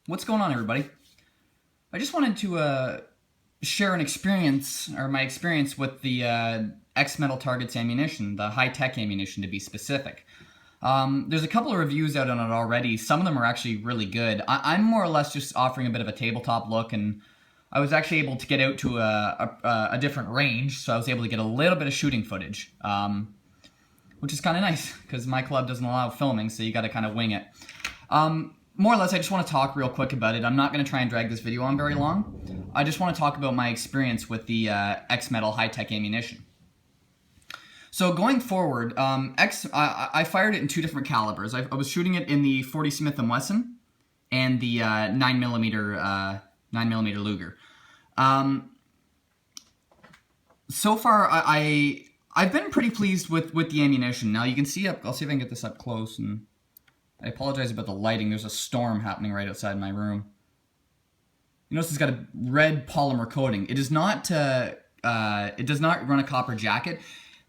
What's going on, everybody? I just wanted to share an experience, or my experience with the XMETAL targets ammunition, the high-tech ammunition to be specific. There's a couple of reviews out on it already. Some of them are actually really good. I'm more or less just offering a bit of a tabletop look, and I was actually able to get out to a different range, so I was able to get a little bit of shooting footage, which is kind of nice, because my club doesn't allow filming, so you got to kind of wing it. More or less, I just want to talk real quick about it. I'm not going to try and drag this video on very long. I just want to talk about my experience with the XMETAL high-tech ammunition. So going forward, I fired it in two different calibers. I was shooting it in the 40 Smith & Wesson and the 9mm Luger. So far, I've been pretty pleased with the ammunition. Now you can see I'll see if I can get this up close, and I apologize about the lighting. There's a storm happening right outside my room. You notice it's got a red polymer coating. It does not run a copper jacket.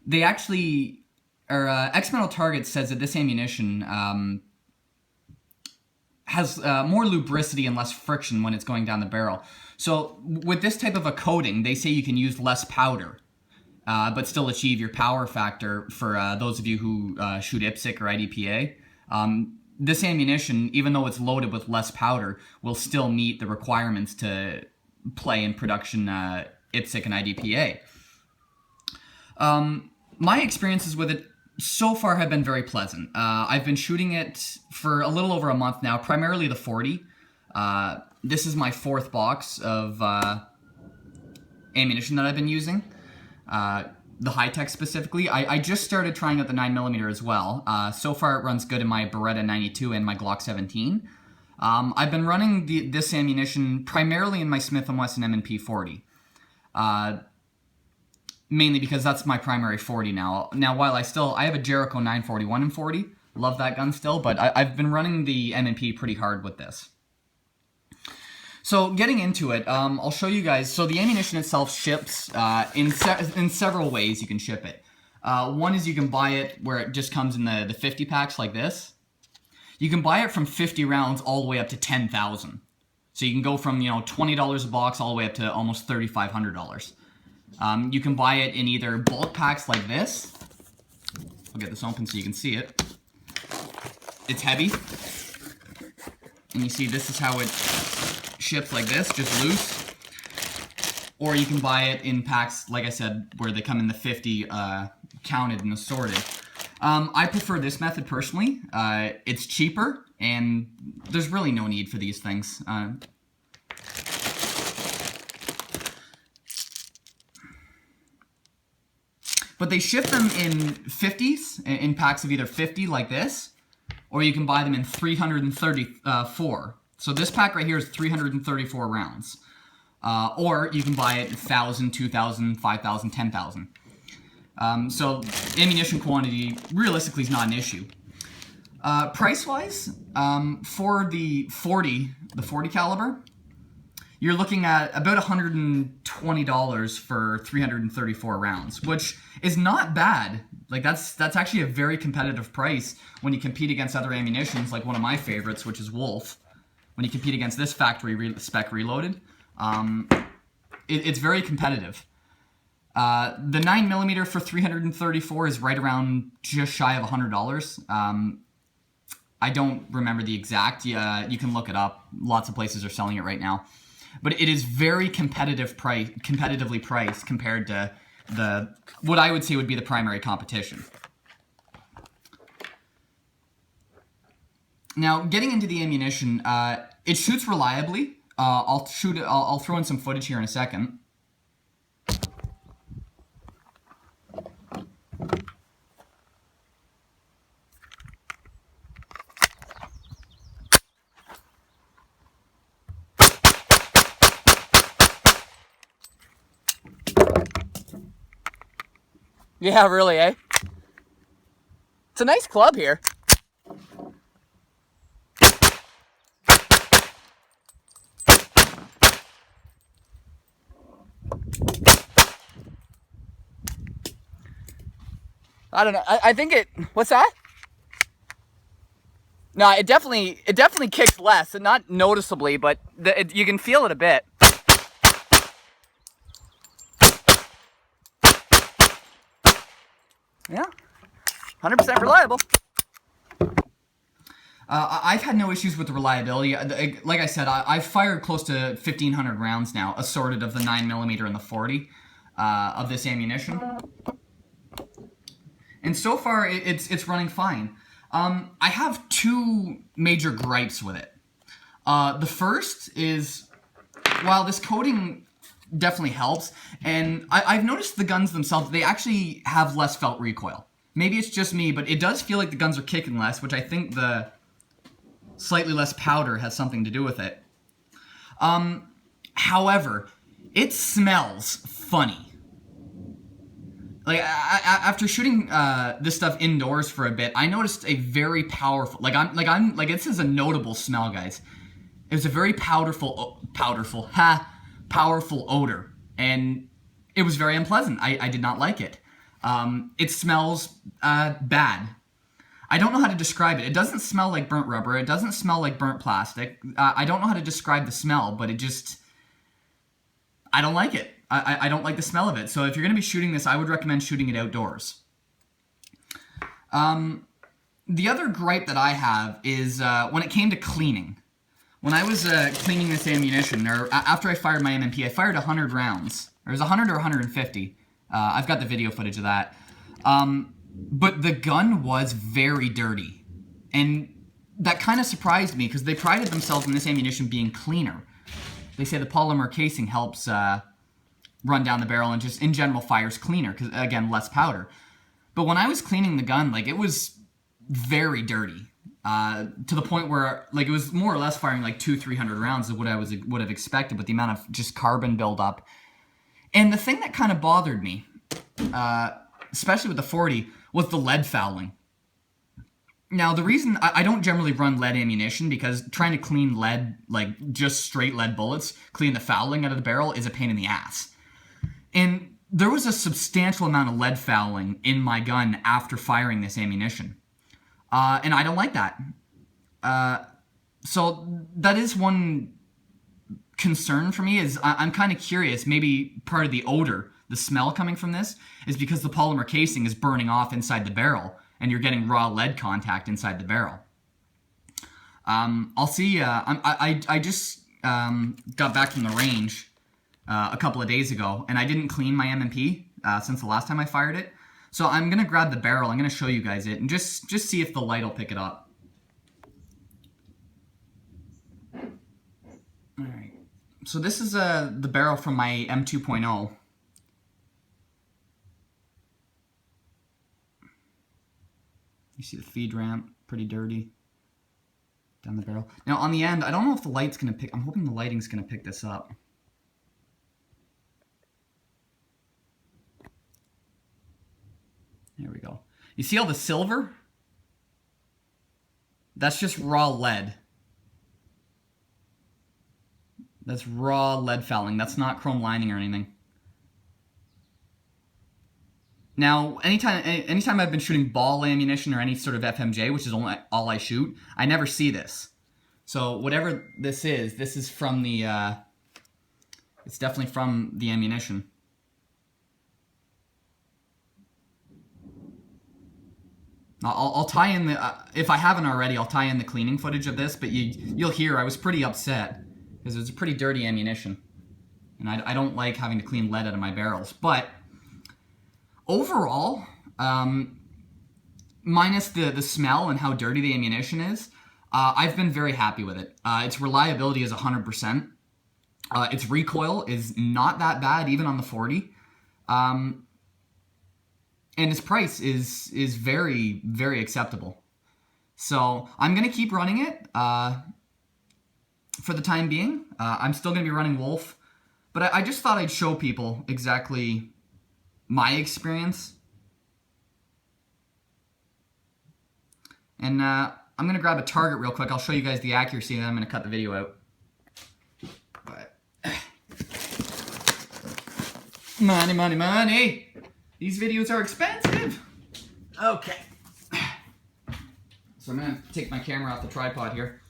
They actually, XMETAL Target says that this ammunition has more lubricity and less friction when it's going down the barrel. So with this type of a coating, they say you can use less powder, but still achieve your power factor for those of you who shoot IPSC or IDPA. This ammunition, even though it's loaded with less powder, will still meet the requirements to play in production IPSC and IDPA. My experiences with it so far have been very pleasant. I've been shooting it for a little over a month now, primarily the 40. This is my fourth box of ammunition that I've been using. The high-tech specifically. I just started trying out the 9mm as well. So far it runs good in my Beretta 92 and my Glock 17. I've been running this ammunition primarily in my Smith & Wesson M&P 40. Mainly because that's my primary 40 now. Now, while I have a Jericho 941 and 40, love that gun still, but I've been running the M&P pretty hard with this. So getting into it, I'll show you guys. So the ammunition itself ships in several ways you can ship it. One is you can buy it where it just comes in the 50 packs like this. You can buy it from 50 rounds all the way up to 10,000. So you can go from $20 a box all the way up to almost $3,500. You can buy it in either bulk packs like this. I'll get this open so you can see it. It's heavy. And you see this is how it ships like this, just loose. Or you can buy it in packs, like I said, where they come in the 50 counted and assorted. I prefer this method personally. It's cheaper, and there's really no need for these things. But they ship them in 50s, in packs of either 50 like this, or you can buy them in 334. So this pack right here is 334 rounds. Or you can buy it 1,000, 2,000, 5,000, 10,000. So ammunition quantity realistically is not an issue. Price-wise, for the 40 caliber, you're looking at about $120 for 334 rounds, which is not bad. Like that's actually a very competitive price when you compete against other ammunitions, like one of my favorites, which is Wolf. When you compete against this factory spec reloaded, it's very competitive. The 9mm for 334 is right around just shy of $100. I don't remember the exact. You can look it up. Lots of places are selling it right now. But it is very competitively priced compared to what I would say would be the primary competition. Now, getting into the ammunition, it shoots reliably. I'll throw in some footage here in a second. Yeah, really, eh? It's a nice club here. I don't know. I think it... What's that? No, it definitely kicks less, and not noticeably, but you can feel it a bit. Yeah, 100% reliable. I've had no issues with the reliability. Like I said, I've fired close to 1,500 rounds now, assorted of the 9mm and the 40 of this ammunition. And so far, it's running fine. I have two major gripes with it. The first is, while this coating definitely helps, and I've noticed the guns themselves, they actually have less felt recoil. Maybe it's just me, but it does feel like the guns are kicking less, which I think the slightly less powder has something to do with it. However, it smells funny. Like, after shooting this stuff indoors for a bit, I noticed a very powerful, this is a notable smell, guys. It was a very powerful odor, and it was very unpleasant. I did not like it. It smells bad. I don't know how to describe it. It doesn't smell like burnt rubber. It doesn't smell like burnt plastic. I don't know how to describe the smell, but I don't like it. I don't like the smell of it. So if you're going to be shooting this, I would recommend shooting it outdoors. The other gripe that I have is when it came to cleaning. When I was cleaning this ammunition, or after I fired my MMP, I fired 100 rounds. Or it was 100 or 150. I've got the video footage of that. But the gun was very dirty. And that kind of surprised me, because they prided themselves in this ammunition being cleaner. They say the polymer casing helps run down the barrel and just in general fires cleaner, because again, less powder. But when I was cleaning the gun, like, it was very dirty. To the point where, like, it was more or less firing like 200-300 rounds of what I would have expected with the amount of just carbon buildup. And the thing that kind of bothered me, especially with the 40, was the lead fouling. Now, the reason I don't generally run lead ammunition, because trying to clean lead, like just straight lead bullets, clean the fouling out of the barrel is a pain in the ass. And there was a substantial amount of lead fouling in my gun after firing this ammunition. And I don't like that. So that is one concern for me, is I'm kind of curious, maybe part of the odor, the smell coming from this, is because the polymer casing is burning off inside the barrel, and you're getting raw lead contact inside the barrel. I'll see. I just got back from the range a couple of days ago, and I didn't clean my M&P since the last time I fired it. So I'm gonna grab the barrel. I'm gonna show you guys it, and just see if the light will pick it up. All right. So this is the barrel from my M2.0. You see the feed ramp, pretty dirty. Down the barrel. Now on the end, I don't know if the light's gonna pick, I'm hoping the lighting's gonna pick this up. There we go. You see all the silver? That's just raw lead. That's raw lead fouling. That's not chrome lining or anything. Now, anytime I've been shooting ball ammunition or any sort of FMJ, which is all I shoot, I never see this. So whatever this is from the, it's definitely from the ammunition. I'll tie in the, if I haven't already, I'll tie in the cleaning footage of this, but you'll hear I was pretty upset, because it was a pretty dirty ammunition. And I don't like having to clean lead out of my barrels. But overall, minus the smell and how dirty the ammunition is, I've been very happy with it. Its reliability is 100%. Its recoil is not that bad, even on the 40. And its price is very, very acceptable. So I'm going to keep running it for the time being. I'm still going to be running Wolf. But I just thought I'd show people exactly my experience. And I'm going to grab a target real quick. I'll show you guys the accuracy, and then I'm going to cut the video out. But money, money, money! These videos are expensive! Okay. So I'm going to take my camera off the tripod here.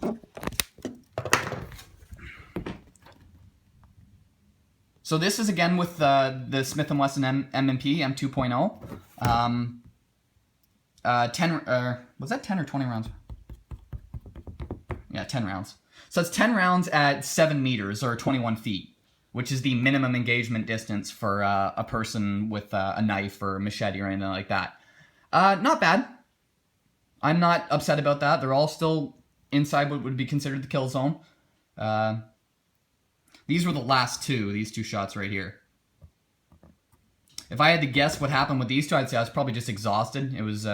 So this is again with the Smith & Wesson M&P M2.0. 10, was that 10 or 20 rounds? Yeah, 10 rounds. So it's 10 rounds at 7 meters or 21 feet, which is the minimum engagement distance for a person with a knife or a machete or anything like that. Not bad. I'm not upset about that. They're all still inside what would be considered the kill zone. These were the last two, these two shots right here. If I had to guess what happened with these two, I'd say I was probably just exhausted. It was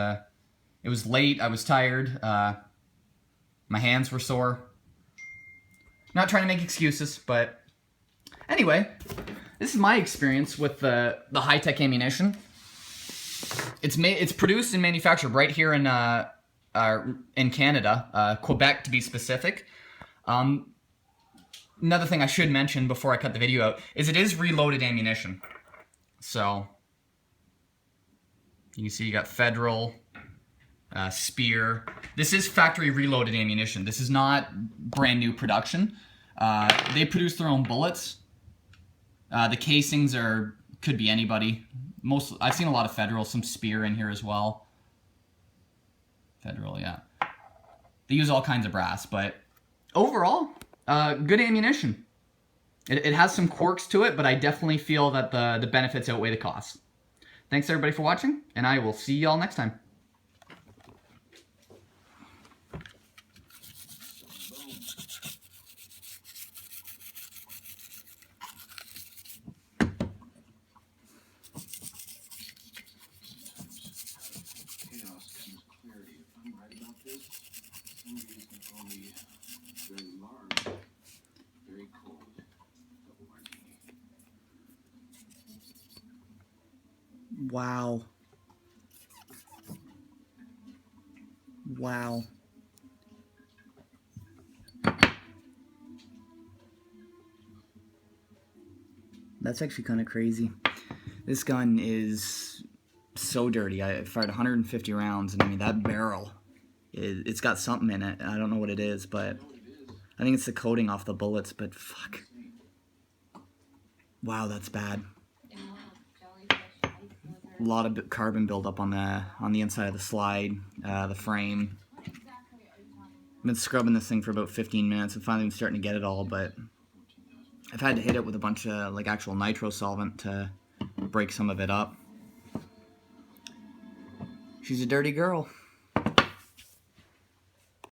late, I was tired, my hands were sore. Not trying to make excuses, but anyway, this is my experience with the high-tech ammunition. It's produced and manufactured right here in Canada, Quebec to be specific. Another thing I should mention before I cut the video out is it is reloaded ammunition. So you can see you got Federal, Spear. This is factory reloaded ammunition. This is not brand new production. They produce their own bullets. The casings could be anybody. I've seen a lot of Federal, some Spear in here as well. Federal, yeah. They use all kinds of brass, but overall, good ammunition. It has some quirks to it, but I definitely feel that the benefits outweigh the costs. Thanks everybody for watching, and I will see y'all next time. Wow. Wow. That's actually kind of crazy. This gun is so dirty. I fired 150 rounds, and I mean, that barrel, it's got something in it. I don't know what it is, but I think it's the coating off the bullets, but fuck. Wow, that's bad. A lot of carbon buildup on the inside of the slide, the frame. I've been scrubbing this thing for about 15 minutes. I'm finally starting to get it all, but I've had to hit it with a bunch of like actual nitro solvent to break some of it up. She's a dirty girl.